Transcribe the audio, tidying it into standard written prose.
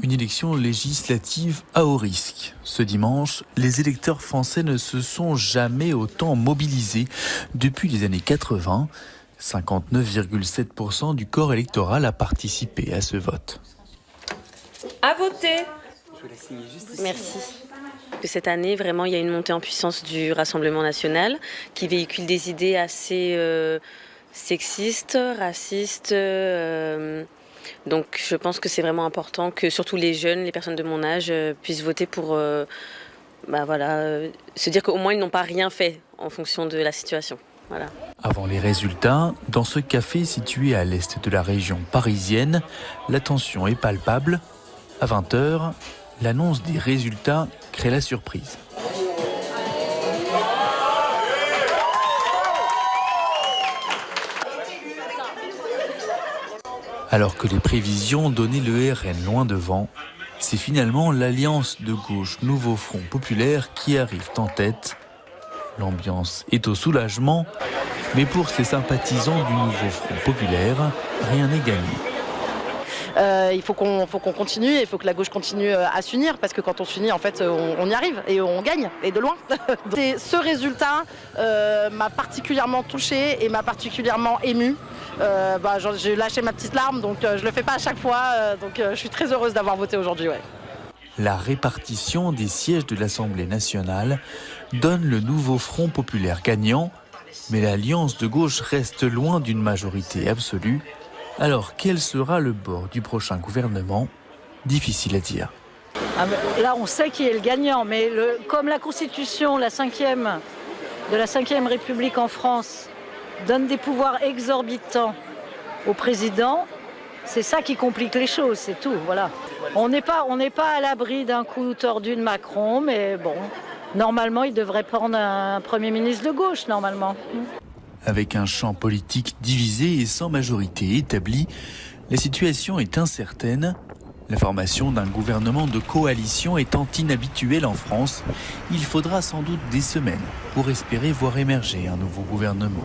Une élection législative à haut risque. Ce dimanche, les électeurs français ne se sont jamais autant mobilisés depuis les années 80. 59,7% du corps électoral a participé à ce vote. À voter. Merci. Cette année, vraiment, il y a une montée en puissance du Rassemblement national qui véhicule des idées assez sexistes, racistes. Donc je pense que c'est vraiment important que surtout les jeunes, les personnes de mon âge puissent voter pour se dire qu'au moins ils n'ont pas rien fait en fonction de la situation. Voilà. Avant les résultats, dans ce café situé à l'est de la région parisienne, la tension est palpable. À 20h, l'annonce des résultats crée la surprise. Alors que les prévisions donnaient le RN loin devant, c'est finalement l'alliance de gauche Nouveau Front Populaire qui arrive en tête. L'ambiance est au soulagement, mais pour ces sympathisants du Nouveau Front Populaire, rien n'est gagné. Il faut qu'on continue, il faut que la gauche continue à s'unir, parce que quand on s'unit, en fait, on y arrive et on gagne, et de loin. Ce résultat m'a particulièrement touchée et m'a particulièrement émue. J'ai lâché ma petite larme, donc je le fais pas à chaque fois, donc je suis très heureuse d'avoir voté aujourd'hui. Ouais. La répartition des sièges de l'Assemblée nationale donne le Nouveau Front Populaire gagnant, mais l'alliance de gauche reste loin d'une majorité absolue. Alors, quel sera le bord du prochain gouvernement ? Difficile à dire. Là, on sait qui est le gagnant, mais comme la Constitution, la 5e de la 5e République en France, donne des pouvoirs exorbitants au président, c'est ça qui complique les choses, c'est tout. Voilà. On n'est pas à l'abri d'un coup tordu de Macron, mais bon, normalement, il devrait prendre un Premier ministre de gauche, normalement. Avec un champ politique divisé et sans majorité établie, la situation est incertaine. La formation d'un gouvernement de coalition étant inhabituelle en France, il faudra sans doute des semaines pour espérer voir émerger un nouveau gouvernement.